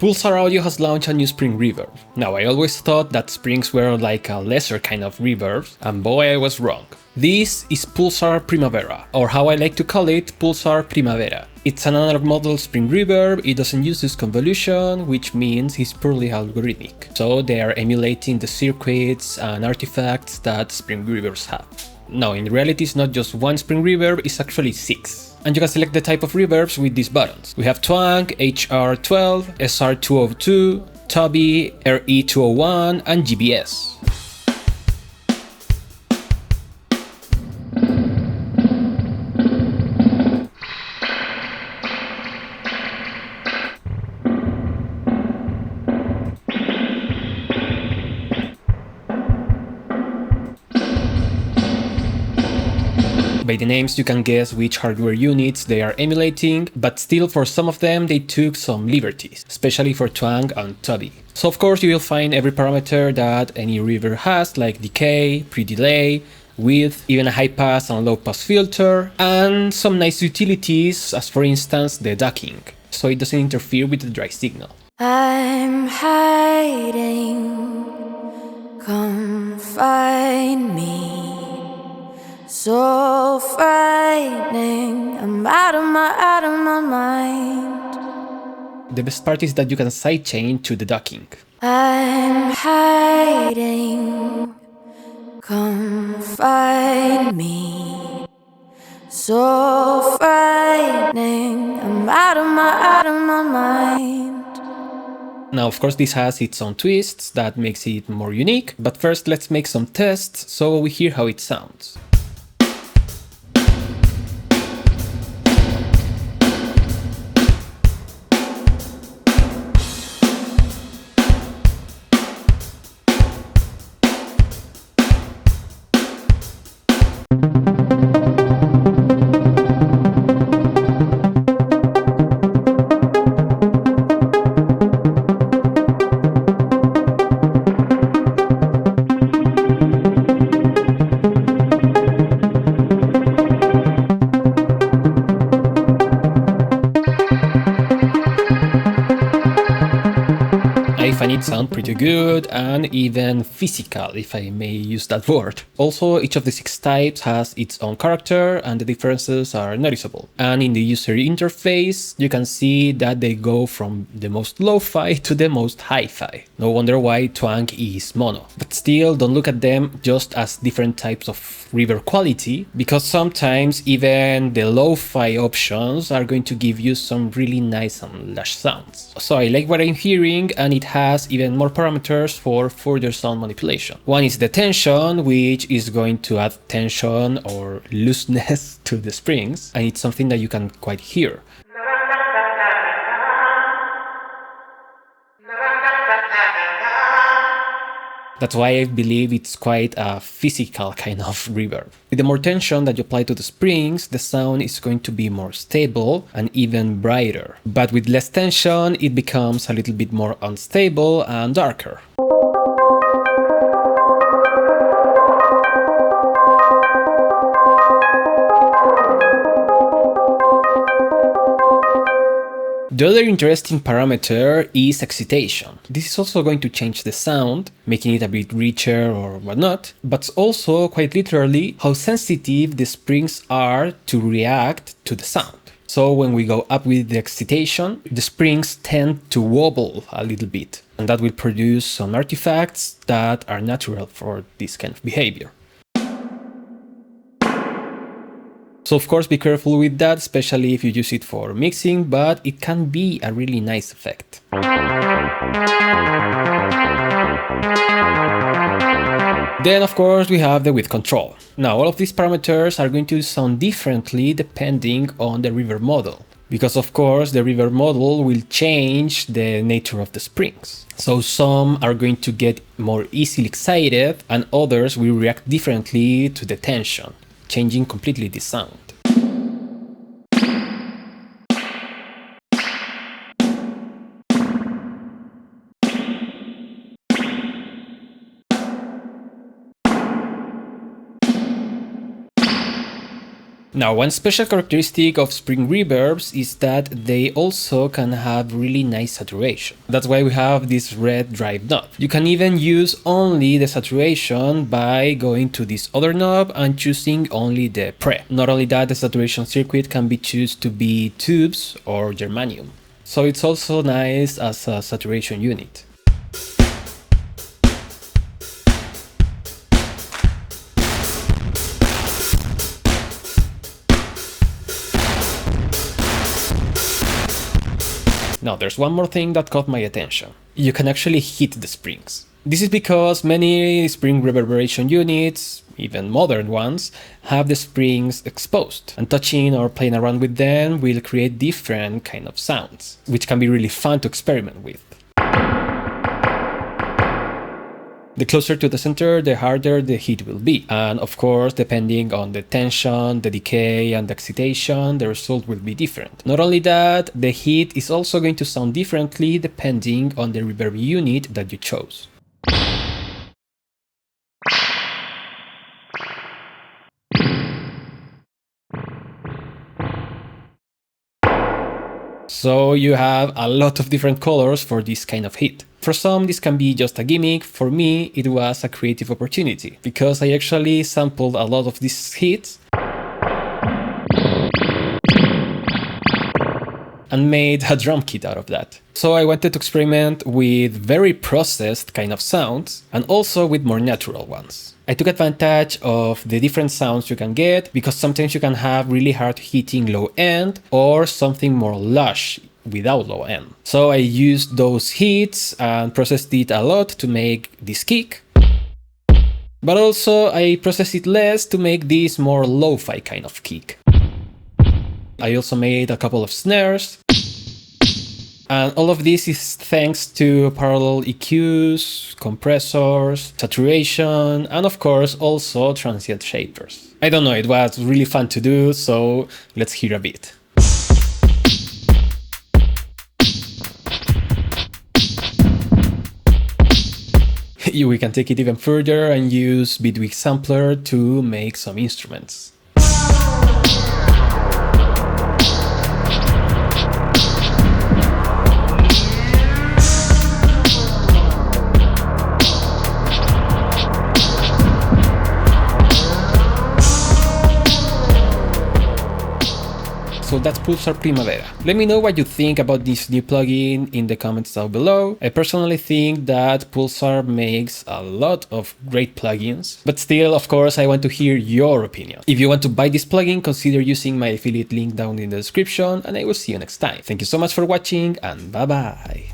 Pulsar Audio has launched a new spring reverb. Now, I always thought that springs were like a lesser kind of reverbs, and boy, I was wrong. This is Pulsar Primavera, or how I like to call it, Pulsar Primavera. It's an analog model spring reverb. It doesn't use this convolution, which means it's purely algorithmic. So they are emulating the circuits and artifacts that spring reverbs have. Now, in reality, it's not just one spring reverb, it's actually 6. And you can select the type of reverbs with these buttons. We have Twang, HR12, SR202, Tubby, RE201, and GBS. By the names you can guess which hardware units they are emulating, but still for some of them they took some liberties, especially for Twang and Tubby. So of course you will find every parameter that any reverb has, like decay, pre-delay, width, even a high pass and low pass filter, and some nice utilities as for instance the ducking, so it doesn't interfere with the dry signal. I'm hiding, come find me. So frightening, I'm out of my mind. The best part is that you can sidechain to the ducking. I'm hiding, come find me. So frightening, I'm out of my mind. Now, of course, this has its own twists that makes it more unique, but first let's make some tests so we hear how it sounds. I find it sound pretty good and even physical, if I may use that word. Also, each of the 6 types has its own character and the differences are noticeable. And in the user interface, you can see that they go from the most lo-fi to the most hi-fi. No wonder why Twang is mono. But still, don't look at them just as different types of reverb quality, because sometimes even the lo-fi options are going to give you some really nice and lush sounds. So I like what I'm hearing, and it has even more parameters for further sound manipulation. One is the tension, which is going to add tension or looseness to the springs, and it's something that you can quite hear. That's why I believe it's quite a physical kind of reverb. With the more tension that you apply to the springs, the sound is going to be more stable and even brighter. But with less tension, it becomes a little bit more unstable and darker. The other interesting parameter is excitation. This is also going to change the sound, making it a bit richer or whatnot, but also quite literally how sensitive the springs are to react to the sound. So when we go up with the excitation, the springs tend to wobble a little bit, and that will produce some artifacts that are natural for this kind of behavior. So of course be careful with that, especially if you use it for mixing, but it can be a really nice effect. Then of course we have the width control. Now all of these parameters are going to sound differently depending on the reverb model, because of course the reverb model will change the nature of the springs. So some are going to get more easily excited and others will react differently to the tension, changing completely the sound. Now, one special characteristic of spring reverbs is that they also can have really nice saturation. That's why we have this red drive knob. You can even use only the saturation by going to this other knob and choosing only the pre. Not only that, the saturation circuit can be chosen to be tubes or germanium. So it's also nice as a saturation unit. Now, there's one more thing that caught my attention. You can actually hit the springs. This is because many spring reverberation units, even modern ones, have the springs exposed, and touching or playing around with them will create different kind of sounds, which can be really fun to experiment with. The closer to the center, the harder the hit will be. And of course, depending on the tension, the decay, and the excitation, the result will be different. Not only that, the hit is also going to sound differently depending on the reverb unit that you chose. So you have a lot of different colors for this kind of hit. For some, this can be just a gimmick. For me, it was a creative opportunity, because I actually sampled a lot of these hits and made a drum kit out of that. So I wanted to experiment with very processed kind of sounds and also with more natural ones. I took advantage of the different sounds you can get, because sometimes you can have really hard hitting low end or something more lush without low end. So I used those hits and processed it a lot to make this kick. But also I processed it less to make this more lo-fi kind of kick. I also made a couple of snares. And all of this is thanks to parallel EQs, compressors, saturation, and of course also transient shapers. I don't know, it was really fun to do, so let's hear a bit. We can take it even further and use Bitwig Sampler to make some instruments. So that's Pulsar Primavera. Let me know what you think about this new plugin in the comments down below. I personally think that Pulsar makes a lot of great plugins, but still, of course, I want to hear your opinion. If you want to buy this plugin, consider using my affiliate link down in the description, and I will see you next time. Thank you so much for watching, and bye bye.